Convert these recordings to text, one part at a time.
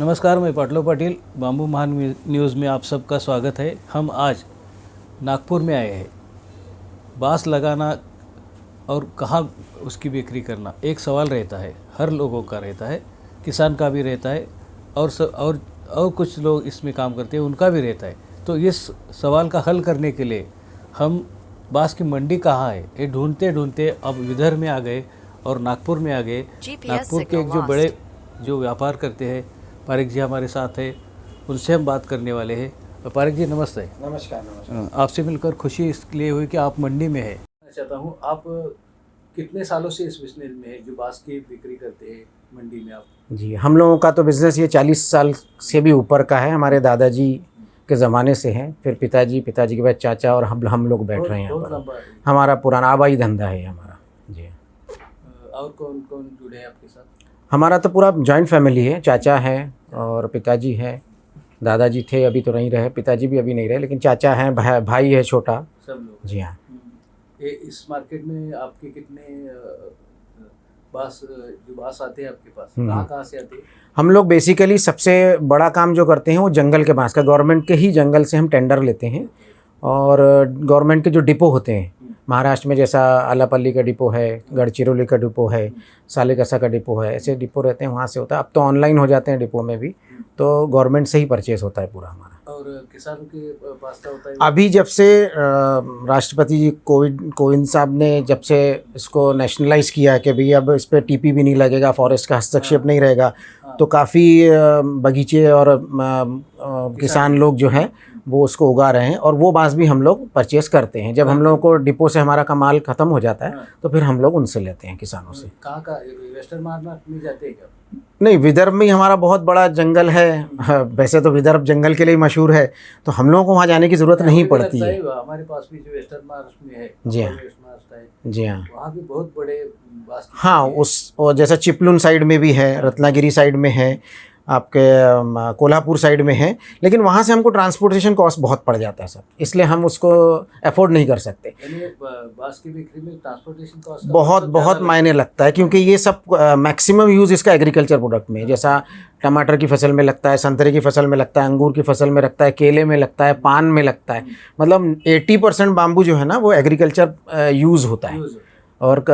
नमस्कार, मैं पाटलो पाटिल। बाम्बू महान न्यूज़ में आप सबका स्वागत है। हम आज नागपुर में आए हैं। बांस लगाना और कहाँ उसकी बिक्री करना एक सवाल रहता है, हर लोगों का रहता है, किसान का भी रहता है और कुछ लोग इसमें काम करते हैं उनका भी रहता है। तो इस सवाल का हल करने के लिए हम बांस की मंडी कहाँ है ये ढूंढते ढूंढते अब विदर्भ में आ गए और नागपुर में आ गए। नागपुर के एक जो बड़े जो व्यापार करते हैं पारिक जी हमारे साथ है, उनसे हम बात करने वाले हैं। पारिक जी नमस्ते। नमस्कार। नमस्कार। आपसे मिलकर खुशी इसलिए हुई कि आप मंडी में है। चाहता हूँ आप कितने सालों से इस बिजनेस में है जो बांस की बिक्री करते हैं मंडी में आप? जी, हम लोगों का तो बिज़नेस ये 40 साल से भी ऊपर का है। हमारे दादाजी के ज़माने से है, फिर पिताजी के बाद चाचा और हम लोग बैठ रहे हैं यहाँ पर। हमारा पुराना आबाई धंधा है हमारा। जी। और कौन कौन जुड़े हैं आपके साथ? हमारा तो पूरा जॉइंट फैमिली है। चाचा है और पिताजी है, दादाजी थे अभी तो नहीं रहे, पिताजी भी अभी नहीं रहे, लेकिन चाचा हैं, भाई है छोटा। सब लोग? जी हाँ। इस मार्केट में आपके कितने जो बांस आते हैं आपके पास, कहाँ से आते हैं? हम लोग बेसिकली सबसे बड़ा काम जो करते हैं वो जंगल के बांस का, गवर्नमेंट के ही जंगल से हम टेंडर लेते हैं। और गवर्नमेंट के जो डिपो होते हैं महाराष्ट्र में, जैसा आलापल्ली का डिपो है, गढ़चिरौली का डिपो है, सालेकसा का डिपो है, ऐसे डिपो रहते हैं, वहाँ से होता है। अब तो ऑनलाइन हो जाते हैं डिपो में भी, तो गवर्नमेंट से ही परचेस होता है पूरा हमारा। और किसानों के पास क्या होता है? अभी जब से राष्ट्रपति जी कोविंद साहब ने जब से इसको नेशनलाइज किया कि भाई अब इस पर टीपी भी नहीं लगेगा, फॉरेस्ट का हस्तक्षेप नहीं रहेगा, तो काफ़ी बगीचे और किसान लोग जो हैं वो उसको उगा रहे हैं, और वो बांस भी हम लोग परचेस करते हैं। जब हम लोगों को डिपो से हमारा का माल ख़त्म हो जाता है तो फिर हम लोग उनसे लेते हैं, किसानों से। कहाँ का वेस्टर्न महाराष्ट्र में जाते हैं क्या? नहीं, विदर्भ में ही हमारा बहुत बड़ा जंगल है। वैसे तो विदर्भ जंगल के लिए मशहूर है, तो हम लोगों को वहाँ जाने की ज़रूरत नहीं पड़ती है। हमारे पास भी जो वेस्टर्न महाराष्ट्र में है, जी हाँ, जी हाँ, वहाँ भी बहुत बड़े बांस। हाँ, और जैसा चिपलून साइड में भी है, रत्नागिरी साइड में है, आपके कोल्हापुर साइड में है, लेकिन वहाँ से हमको ट्रांसपोर्टेशन कॉस्ट बहुत पड़ जाता है सर, इसलिए हम उसको अफोर्ड नहीं कर सकते। बांस की बिक्री में ट्रांसपोर्टेशन कॉस्ट बहुत मायने लगता है, क्योंकि ये सब मैक्सिमम यूज़ इसका एग्रीकल्चर प्रोडक्ट में, जैसा टमाटर की फसल में लगता है, संतरे की फसल में लगता है, अंगूर की फसल में लगता है, केले में लगता है, पान में लगता है। मतलब 80% बाम्बू जो है ना वो एग्रीकल्चर यूज़ होता है, और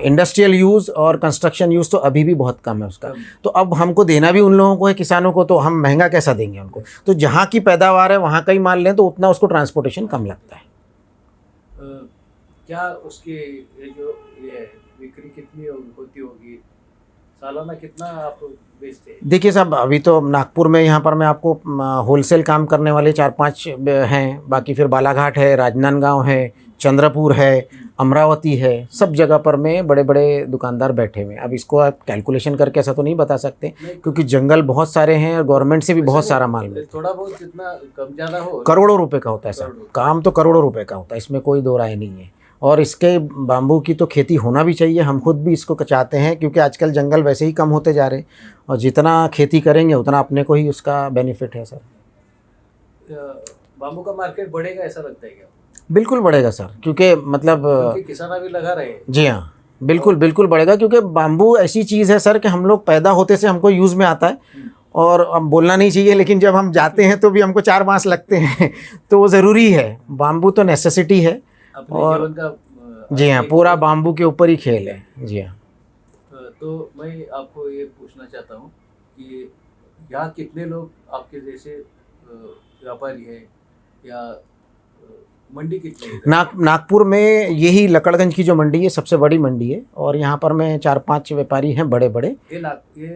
इंडस्ट्रियल यूज़ और कंस्ट्रक्शन यूज़ तो अभी भी बहुत कम है उसका। तो अब हमको देना भी उन लोगों को है, किसानों को, तो हम महंगा कैसा देंगे उनको? तो जहाँ की पैदावार है वहाँ का ही माल लें तो उतना उसको ट्रांसपोर्टेशन कम लगता है। क्या उसकी जो ये बिक्री कितनी होती होगी, सालाना कितना आप बेचते हैं? देखिए साहब, अभी तो नागपुर में यहाँ पर मैं आपको होलसेल काम करने वाले 4-5 हैं, बाकी फिर बालाघाट है, राजनांदगांव है, चंद्रपुर है, अमरावती है, सब जगह पर में बड़े बड़े दुकानदार बैठे हुए हैं। अब इसको आप कैलकुलेशन करके ऐसा तो नहीं बता सकते, क्योंकि जंगल बहुत सारे हैं और गवर्नमेंट से भी बहुत सारा माल मिलता है। थोड़ा बहुत जितना कम ज़्यादा हो, करोड़ों रुपए का होता है सर, काम तो करोड़ों रुपए का होता है, इसमें कोई दो राय नहीं है। और इसके बाम्बू की तो खेती होना भी चाहिए, हम खुद भी इसको चाहते हैं, क्योंकि आजकल जंगल वैसे ही कम होते जा रहे हैं, और जितना खेती करेंगे उतना अपने को ही उसका बेनिफिट है सर। बाम्बू का मार्केट बढ़ेगा ऐसा लगता है क्या? बिल्कुल बढ़ेगा सर, क्योंकि मतलब किसान अभी लगा रहे हैं। जी हाँ, बिल्कुल बढ़ेगा, क्योंकि बाम्बू ऐसी चीज़ है सर कि हम लोग पैदा होते से हमको यूज़ में आता है, और अब बोलना नहीं चाहिए लेकिन जब हम जाते हैं तो भी हमको 4 बांस लगते हैं तो वो ज़रूरी है। बाम्बू तो नेसेसिटी है, और जी हाँ, पूरा बाम्बू के ऊपर ही खेल है। जी हाँ। तो मैं आपको ये पूछना चाहता हूँ कि यहाँ कितने लोग आपके जैसे व्यापारी है, या मंडी कितनी है? नागपुर में यही लकड़गंज की जो मंडी है सबसे बड़ी मंडी है, और यहाँ पर में 4-5 व्यापारी हैं बड़े बड़े। ये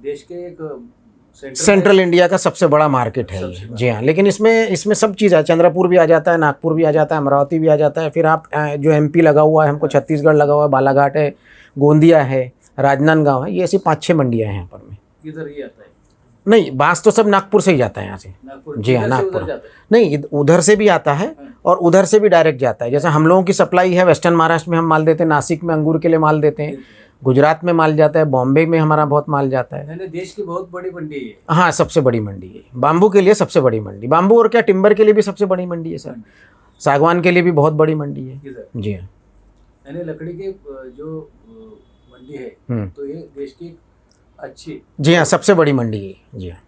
देश के एक सेंट्रल इंडिया का सबसे बड़ा मार्केट है ये। जी हाँ, लेकिन इसमें सब चीज़ है, चंद्रपुर भी आ जाता है, नागपुर भी आ जाता है, अमरावती भी आ जाता है, फिर आप जो एमपी लगा हुआ है, हमको छत्तीसगढ़ लगा हुआ है, बालाघाट है, गोंदिया है, राजनांदगांव है, ये ऐसी 5-6 मंडियाँ हैं यहाँ पर में। किधर ही आता है? नहीं, बांस तो सब नागपुर से ही जाता है यहाँ से। जी हाँ, नागपुर नहीं, उधर से भी आता है और उधर से भी डायरेक्ट जाता है। जैसे हम लोगों की सप्लाई है वेस्टर्न महाराष्ट्र में, हम माल देते हैं, नासिक में अंगूर के लिए माल देते हैं, गुजरात में माल जाता है, बॉम्बे में हमारा बहुत माल जाता है। देश की बहुत बड़ी मंडी है। हाँ, सबसे बड़ी मंडी है बाम्बू के लिए, सबसे बड़ी मंडी बाम्बू, और क्या टिम्बर के लिए भी सबसे बड़ी मंडी है सर, सागवान के लिए भी बहुत बड़ी मंडी है। जी हाँ, यानी लकड़ी की जो मंडी है तो ये देश की अच्छी। जी हाँ, सबसे बड़ी मंडी है। जी हाँ,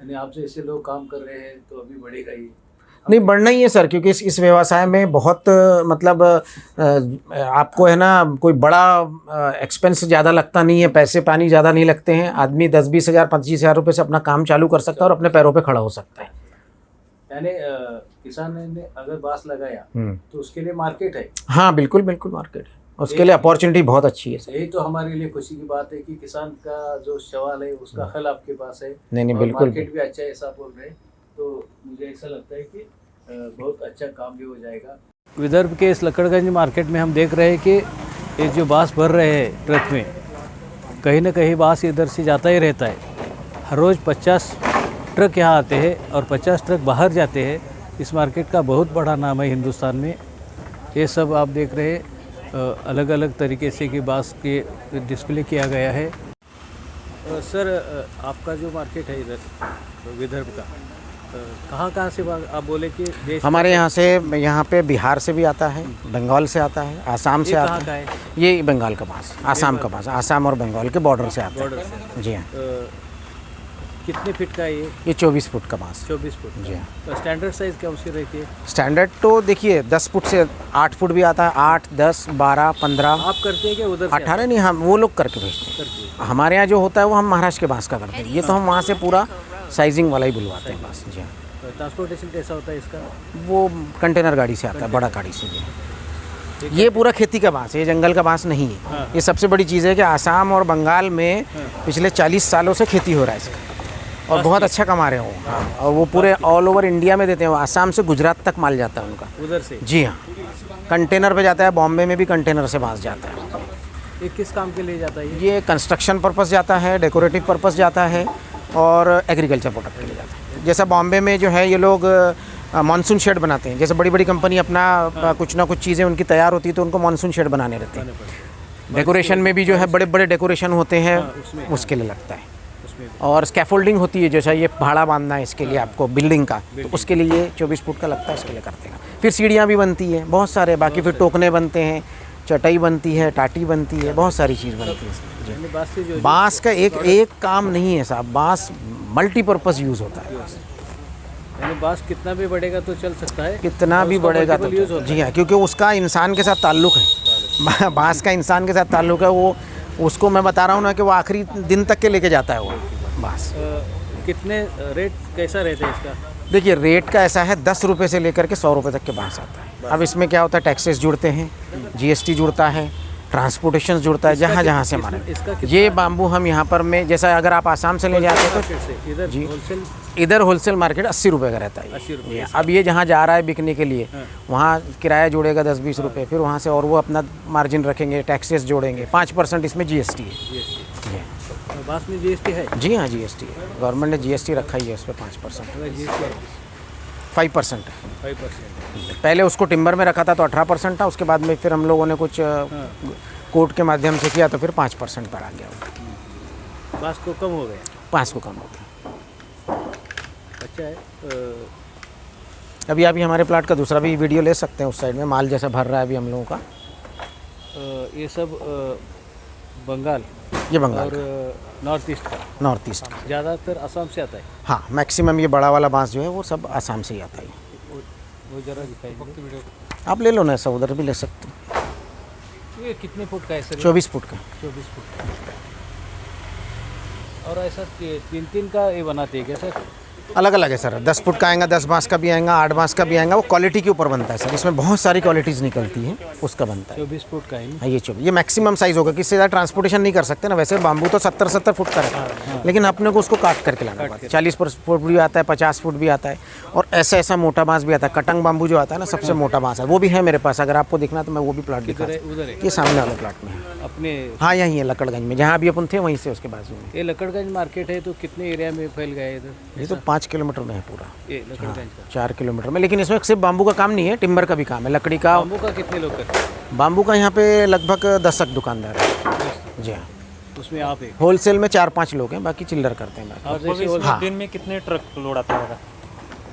यानी आपसे ऐसे लोग काम कर रहे हैं तो अभी बढ़ेगा ही। नहीं बढ़ना ही है सर, क्योंकि इस व्यवसाय में बहुत मतलब आपको है ना, कोई बड़ा एक्सपेंस ज़्यादा लगता नहीं है, पैसे पानी ज़्यादा नहीं लगते हैं। आदमी 10-20 हज़ार 25 हज़ार रुपये से अपना काम चालू कर सकता है और अपने पैरों पे खड़ा हो सकता है। यानी किसान ने अगर बांस लगाया तो उसके लिए मार्केट है। हाँ बिल्कुल बिल्कुल मार्केट है, उसके लिए अपॉर्चुनिटी बहुत अच्छी है सर। यही तो हमारे लिए खुशी की बात है कि किसान का जो सवाल है उसका हल आपके पास है। नहीं और बिल्कुल। मार्केट भी अच्छा है ऐसा बोल रहे हैं, तो मुझे ऐसा लगता है कि बहुत अच्छा काम भी हो जाएगा। विदर्भ के इस लकड़गंज मार्केट में हम देख रहे हैं कि ये जो बांस भर रहे हैं ट्रक में, कहीं ना कहीं बांस इधर से जाता ही रहता है। हर रोज़ 50 ट्रक यहाँ आते हैं और 50 ट्रक बाहर जाते हैं। इस मार्केट का बहुत बड़ा नाम है हिंदुस्तान में। ये सब आप देख रहे हैं अलग अलग तरीके से कि बांस के डिस्प्ले किया गया है। सर आपका जो मार्केट है इधर विदर्भ का, कहाँ से आप बोले कि देश हमारे यहाँ से, यहाँ पे बिहार से भी आता है, बंगाल से आता है, आसाम से आता का है। है? ये बंगाल का बांस, आसाम का बांस, आसाम और बंगाल के बॉर्डर से आता बॉर्डर है। से। जी हाँ। कितने फीट का है ये? ये 24 फुट का बांस। 24 फुट। जी हाँ। तो स्टैंडर्ड साइज़ क्या उसकी रहती है? स्टैंडर्ड तो देखिए 10 फुट से 8 फुट भी आता है, 8, 10, 12, 15। आप करते हैं क्या उधर से? 18 नहीं, हम वो लोग करके भेजते करते हैं। हैं। हमारे यहाँ जो होता है वो हम महाराष्ट्र के बांस का करते हैं। ये तो हम वहाँ से पूरा साइजिंग वाला ही बुलवाते हैं बांस। जी हाँ। ट्रांसपोर्टेशन कैसा होता है इसका? वो कंटेनर गाड़ी से आता है, बड़ा गाड़ी से। जी हाँ। ये पूरा खेती का बांस है, ये जंगल का बांस नहीं है। हाँ। ये सबसे बड़ी चीज़ है कि आसाम और बंगाल में पिछले 40 सालों से खेती हो रहा है इसका, और बहुत अच्छा कमा रहे हो। हाँ, और वो पूरे ऑल ओवर इंडिया में देते हैं। आसाम से गुजरात तक माल जाता है उनका उधर से। जी हाँ, कंटेनर पे जाता है। बॉम्बे में भी कंटेनर से बांस जाता है। ये किस काम के लिए जाता है ये कंस्ट्रक्शन पर्पस जाता है, डेकोरेटिव पर्पस जाता है और एग्रीकल्चर प्रोडक्ट के लिए जाता है। जैसा बॉम्बे में जो है ये लोग मानसून शेड बनाते हैं। जैसे बड़ी बड़ी कंपनी अपना कुछ ना कुछ चीज़ें उनकी तैयार होती है तो उनको मानसून शेड बनाने रहते हैं। डेकोरेशन में भी जो है बड़े बड़े डेकोरेशन होते हैं, उसके लिए लगता है। और स्कैफोल्डिंग होती है, जैसा ये भाड़ा बांधना है इसके लिए आपको बिल्डिंग का, तो उसके लिए ये 24 फुट का लगता है, उसके लिए करते हैं। फिर सीढ़ियाँ भी बनती हैं बहुत सारे, बाकी फिर टोकने बनते हैं, चटाई बनती है, टाटी बनती है, बहुत सारी चीज़ बनती है इसमें। बांस का एक काम नहीं है साहब, बांस मल्टीपर्पज़ यूज़ होता है। यानी बांस कितना भी बढ़ेगा तो चल सकता है, कितना भी बढ़ेगा तो जी हाँ, क्योंकि उसका इंसान के साथ ताल्लुक़ है। बांस का इंसान के साथ ताल्लुक़ है। वो उसको मैं बता रहा हूँ ना कि वो आखिरी दिन तक के लेके जाता है वो बांस। कितने रेट कैसा रहता है इसका? देखिए रेट का ऐसा है 10 रुपये से लेकर के 100 रुपये तक के बांस आता है। अब इसमें क्या होता है, टैक्सेस जुड़ते हैं, GST जुड़ता है, ट्रांसपोर्टेशन जुड़ता है, जहाँ जहाँ से हमारे। ये बाम्बू हम यहाँ पर में, जैसा अगर आप आसाम से ले जाते हैं तो जी इधर होलसेल मार्केट 80 रुपये का रहता है। 80 रुपये। अब ये जहाँ जा रहा है बिकने के लिए, वहाँ किराया जुड़ेगा 10-20 रुपये, फिर वहाँ से और वो अपना मार्जिन रखेंगे, टैक्सेस जोड़ेंगे, 5% इसमें GST है। बांस में GST है? जी हाँ GST है, गवर्नमेंट ने GST रखा ही है उस पर 5%। 5% है। 5%। पहले उसको टिम्बर में रखा था तो 18% था, उसके बाद में फिर हम लोगों ने कुछ कोर्ट के माध्यम से किया तो फिर 5% पर आ गया। बांस को कम हो गया? 5 को कम हो गया। अच्छा है। अभी हमारे प्लाट का दूसरा भी वीडियो ले सकते हैं, उस साइड में माल जैसा भर रहा है अभी हम लोगों का। ये सब बंगाल, ये बंगाल और नॉर्थ ईस्ट का? नॉर्थ ईस्ट का ज़्यादातर असम से आता है। हाँ, मैक्सिमम ये बड़ा वाला बांस जो है वो सब आसाम से ही आता है। वो जरा दिखाइए। आप ले लो ना, ऐसा उधर भी ले सकते हैं। ये कितने फुट का है सर? 24 फुट का। 24 फुट। और ऐसा 3-3 का ये बनाते हैं क्या सर? अलग अलग है सर, 10 फुट का आएगा, 10 बांस का भी आएगा, 8 बांस का भी आएगा। वो क्वालिटी के ऊपर बनता है सर, इसमें बहुत सारी क्वालिटीज़ निकलती हैं, उसका बनता है। 24 फुट का है ना? हाँ ये 24, ये मैक्सिमम साइज़ होगा, किससे ज़्यादा ट्रांसपोर्टेशन नहीं कर सकते ना। वैसे बाम्बू तो 70-70 फुट का रहता है, लेकिन अपने को उसको काट करके लाना पड़ता है। 40 फुट भी आता है, 50 फुट भी आता है, और ऐसा मोटा बांस भी आता है। कटंग बाम्बू जो आता है ना, सबसे मोटा बांस है, वो भी है मेरे पास। अगर आपको देखना तो मैं वो भी प्लाट दिखा उधर है? ये सामने वाले प्लाट में है अपने। हाँ यहीं है लकड़गंज में, जहाँ अभी अपन थे वहीं से उसके बाजू में। ये लकड़गंज मार्केट है तो कितने एरिया में फैल गया है इधर? ये तो 5 किलोमीटर में है पूरा। ये लकड़गंज का 4 किलोमीटर में, लेकिन इसमें सिर्फ बाम्बू का काम नहीं है, टिम्बर का भी काम है, लकड़ी का। बाम्बू का कितने लोग करते हैं? बाम्बू का यहाँ पे लगभग 10 दुकानदार है। जी हाँ, उसमें आप एक होलसेल में 4-5 लोग हैं, बाकी चिल्लर करते हैं बाकी। और जैसे हाँ। दिन में कितने ट्रक लोड आता होगा?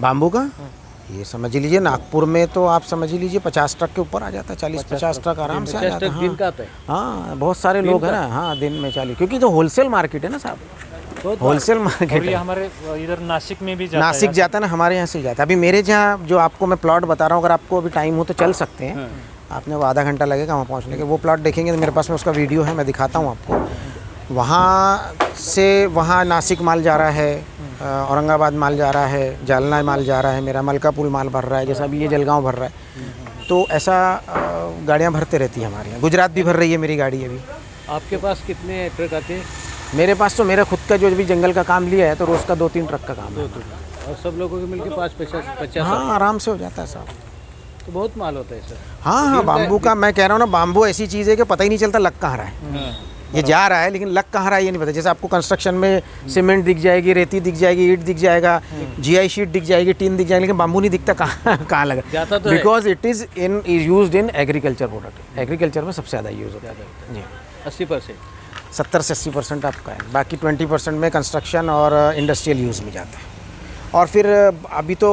बाम्बू का ये समझ लीजिए नागपुर में तो आप समझ ही लीजिए 50 ट्रक के ऊपर आ जाता है, 40-50 ट्रक आराम से आ 50 जाता है। ट्रक दिन का आता है। हाँ बहुत सारे लोग हैं ना, हाँ दिन में 40, क्योंकि तो होलसेल मार्केट है ना साहब, बहुत होलसेल मार्केट और ये है। हमारे इधर नासिक में भी जाता नासिक जाता है ना, हमारे यहाँ से ही जाता है। अभी मेरे जहाँ जो आपको मैं प्लॉट बता रहा हूँ, अगर आपको अभी टाइम हो तो चल सकते हैं, आपने वो आधा घंटा लगेगा वहाँ पहुँचने के। वो प्लॉट देखेंगे तो मेरे पास में उसका वीडियो है, मैं दिखाता हूँ आपको। वहाँ से वहाँ नासिक माल जा रहा है, औरंगाबाद माल जा रहा है, जालना माल जा रहा है, मेरा मलकापुर माल भर रहा है, जैसा अभी ये जलगांव भर रहा है। तो ऐसा गाड़ियाँ भरते रहती है हमारे यहाँ। गुजरात भी भर रही है मेरी गाड़ी अभी। आपके पास कितने ट्रक आते हैं? मेरे पास तो मेरा खुद का जो भी जंगल का काम लिया है तो रोज़ का 2-3 ट्रक का काम है। और सब लोगों के मिलके 50 हाँ आराम से हो जाता है साहब। तो बहुत माल होता है सर। हाँ हाँ, बाम्बू का मैं कह रहा हूँ ना, बाम्बू ऐसी चीज़ है कि पता ही नहीं चलता लग कहाँ रहा है। ये जा रहा है लेकिन लग कहाँ रहा है ये नहीं पता। जैसे आपको कंस्ट्रक्शन में सीमेंट दिख जाएगी, रेती दिख जाएगी, ईंट दिख जाएगा, जीआई शीट दिख जाएगी, टीन दिख जाएगी, लेकिन बाम्बू नहीं दिखता कहाँ कहाँ लगा। जाता तो है। Because it is used in agriculture product. Agriculture में सबसे ज़्यादा यूज़ होता है जी। 80%। 70 से 80% आपका है, बाकी 20% में कंस्ट्रक्शन और इंडस्ट्रियल यूज़ में जाता है। और फिर अभी तो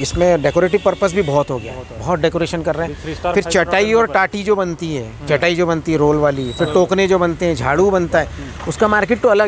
इसमें डेकोरेटिव पर्पस भी बहुत हो गया, बहुत डेकोरेशन कर रहे हैं। फिर चटाई और टाटी जो बनती है, चटाई जो बनती है रोल वाली, फिर टोकने जो बनते हैं, झाड़ू बनता है, उसका मार्केट तो अलग है।